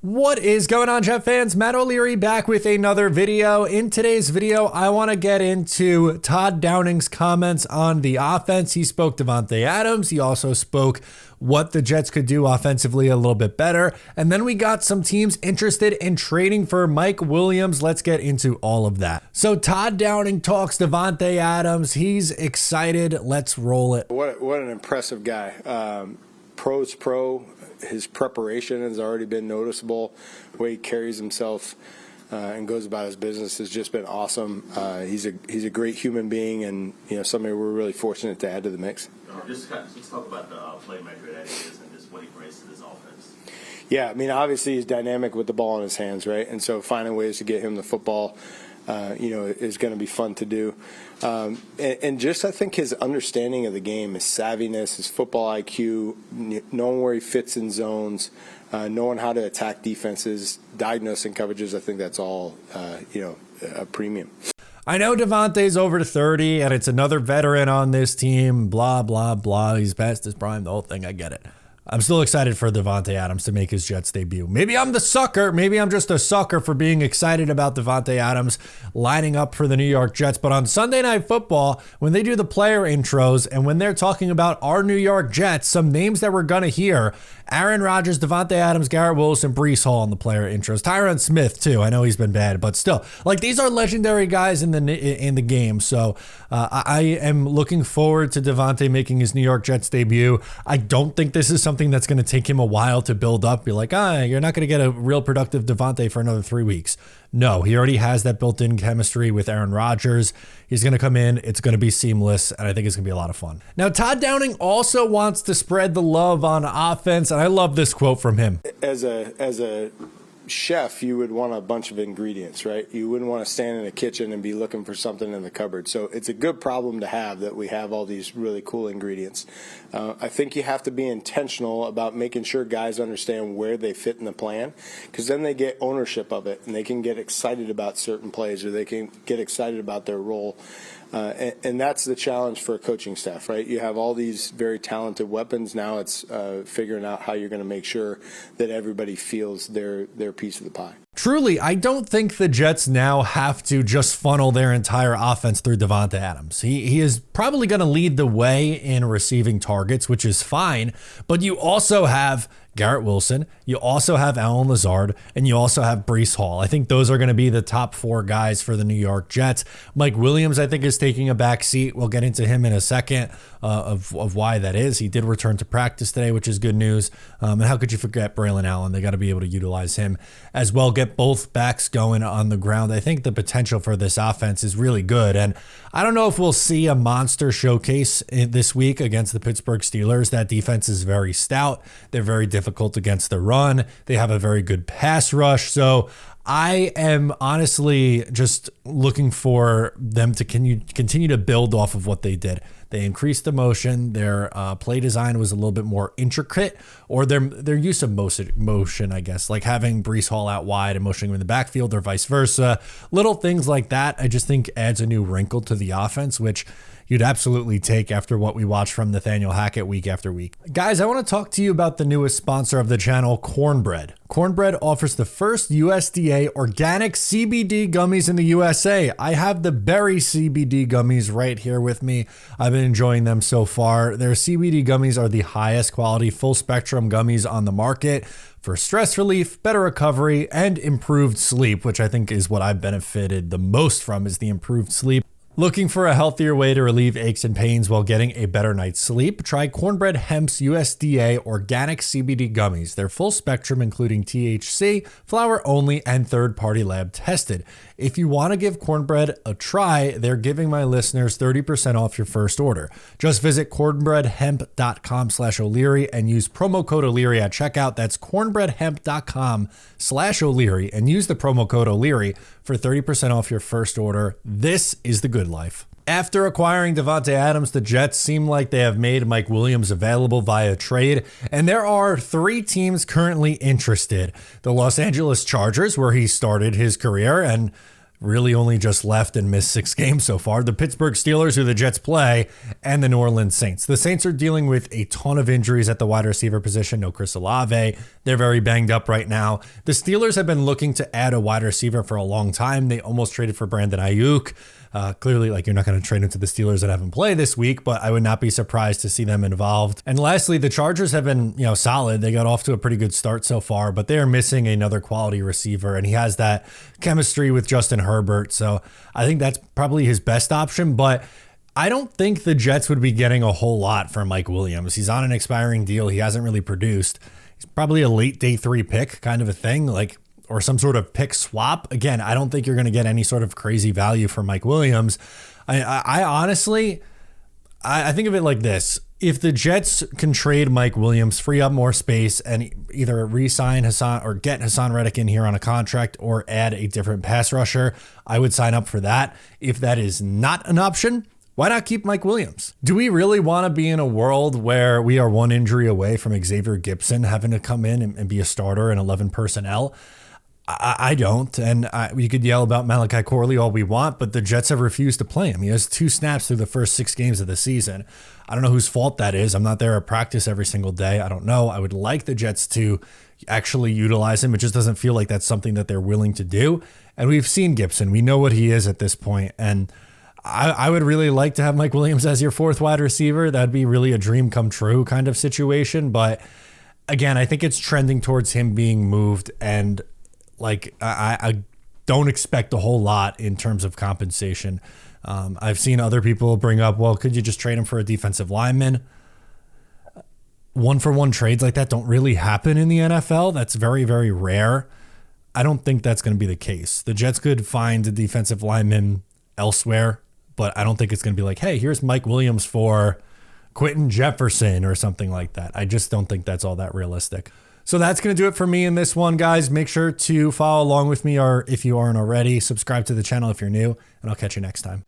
What is going on, Jet fans? Matt O'Leary back with another video. In today's video, I want to get into Todd Downing's comments on the offense. He spoke Devonte Adams. He also spoke what the Jets could do offensively a little bit better. And then we got some teams interested in trading for Mike Williams. Let's get into all of that. So Todd Downing talks Devonte Adams. He's excited. Let's roll it. What an impressive guy. Pro's pro. His preparation has already been noticeable. The way he carries himself and goes about his business has just been awesome. He's a great human being, and somebody we're really fortunate to add to the mix. Just talk about the playmaker that he is and just what he brings to this offense. Yeah, I mean, obviously he's dynamic with the ball in his hands, right? And so finding ways to get him the football, is going to be fun to do. And just I think his understanding of the game, his savviness, his football IQ, knowing where he fits in zones, knowing how to attack defenses, diagnosing coverages, I think that's all, a premium. I know Devontae's over 30 and it's another veteran on this team, blah, blah, blah. He's past his prime, the whole thing. I get it. I'm still excited for Devonte Adams to make his Jets debut. Maybe I'm the sucker. Maybe I'm just a sucker for being excited about Devonte Adams lining up for the New York Jets. But on Sunday Night Football, when they do the player intros and when they're talking about our New York Jets, some names that we're going to hear: Aaron Rodgers, Devonte Adams, Garrett Wilson, Breece Hall on the player intros. Tyron Smith too. I know he's been bad, but still, these are legendary guys in the game. So I am looking forward to Devonte making his New York Jets debut. I don't think this is something that's going to take him a while to build up. Be like, you're not going to get a real productive Devonte for another 3 weeks. No, he already has that built-in chemistry with Aaron Rodgers. He's going to come in. It's going to be seamless, and I think it's going to be a lot of fun. Now, Todd Downing also wants to spread the love on offense, and I love this quote from him. As a chef, you would want a bunch of ingredients, right? You wouldn't want to stand in a kitchen and be looking for something in the cupboard. So it's a good problem to have that we have all these really cool ingredients. I think you have to be intentional about making sure guys understand where they fit in the plan, because then they get ownership of it and they can get excited about certain plays, or they can get excited about their role. And that's the challenge for a coaching staff, right? You have all these very talented weapons. Now it's figuring out how you're going to make sure that everybody feels their piece of the pie. Truly, I don't think the Jets now have to just funnel their entire offense through Devonte Adams. He is probably going to lead the way in receiving targets, which is fine, but you also have Garrett Wilson, you also have Allen Lazard, and you also have Breece Hall. I think those are going to be the top 4 guys for the New York Jets. Mike Williams, I think, is taking a back seat. We'll get into him in a second of why that is. He did return to practice today, which is good news. And how could you forget Braylon Allen? They got to be able to utilize him as well, get both backs going on the ground. I think the potential for this offense is really good. And I don't know if we'll see a monster showcase this week against the Pittsburgh Steelers. That defense is very stout. They're very difficult against the run. They have a very good pass rush. So I am honestly just looking for them to continue to build off of what they did. They increased the motion. Their play design was a little bit more intricate, or their use of motion, I guess, like having Breece Hall out wide and motioning him in the backfield or vice versa. Little things like that, I just think adds a new wrinkle to the offense, which you'd absolutely take after what we watch from Nathaniel Hackett week after week. Guys, I want to talk to you about the newest sponsor of the channel, Cornbread. Cornbread offers the first USDA organic CBD gummies in the USA. I have the berry CBD gummies right here with me. I've been enjoying them so far. Their CBD gummies are the highest quality full spectrum gummies on the market for stress relief, better recovery, and improved sleep, which I think is what I've benefited the most from, is the improved sleep. Looking for a healthier way to relieve aches and pains while getting a better night's sleep? Try Cornbread Hemp's USDA organic CBD gummies. They're full spectrum, including THC, flower only, and third-party lab tested. If you want to give Cornbread a try, they're giving my listeners 30% off your first order. Just visit cornbreadhemp.com/O'Leary and use promo code O'Leary at checkout. That's cornbreadhemp.com/O'Leary and use the promo code O'Leary for 30% off your first order. This is the good life. After acquiring Devonte Adams, the Jets seem like they have made Mike Williams available via trade, and there are 3 teams currently interested. The Los Angeles Chargers, where he started his career and really only just left and missed 6 games so far. The Pittsburgh Steelers, who the Jets play, and the New Orleans Saints. The Saints are dealing with a ton of injuries at the wide receiver position. No Chris Olave. They're very banged up right now. The Steelers have been looking to add a wide receiver for a long time. They almost traded for Brandon Ayuk. Clearly, like, you're not going to trade him to the Steelers that haven't played this week, but I would not be surprised to see them involved. And lastly, the Chargers have been, solid. They got off to a pretty good start so far, but they are missing another quality receiver, and he has that chemistry with Justin Herbert. So I think that's probably his best option, but I don't think the Jets would be getting a whole lot for Mike Williams. He's on an expiring deal. He hasn't really produced. He's probably a late day 3 pick kind of a thing, or some sort of pick swap. Again, I don't think you're going to get any sort of crazy value for Mike Williams. I honestly think of it like this. If the Jets can trade Mike Williams, free up more space, and either re-sign Hassan or get Hassan Reddick in here on a contract or add a different pass rusher, I would sign up for that. If that is not an option, why not keep Mike Williams? Do we really want to be in a world where we are 1 injury away from Xavier Gibson having to come in and be a starter in 11 personnel? I don't, and we could yell about Malachi Corley all we want, but the Jets have refused to play him. He has 2 snaps through the first 6 games of the season. I don't know whose fault that is. I'm not there at practice every single day. I don't know. I would like the Jets to actually utilize him. It just doesn't feel like that's something that they're willing to do. And we've seen Gibson. We know what he is at this point, and I would really like to have Mike Williams as your 4th wide receiver. That'd be really a dream come true kind of situation. But again, I think it's trending towards him being moved, and I don't expect a whole lot in terms of compensation. I've seen other people bring up, well, could you just trade him for a defensive lineman? 1-for-1 trades like that don't really happen in the NFL. That's very, very rare. I don't think that's going to be the case. The Jets could find a defensive lineman elsewhere, but I don't think it's going to be like, hey, here's Mike Williams for Quentin Jefferson or something like that. I just don't think that's all that realistic. So that's going to do it for me in this one, guys. Make sure to follow along with me, or if you aren't already, subscribe to the channel if you're new, and I'll catch you next time.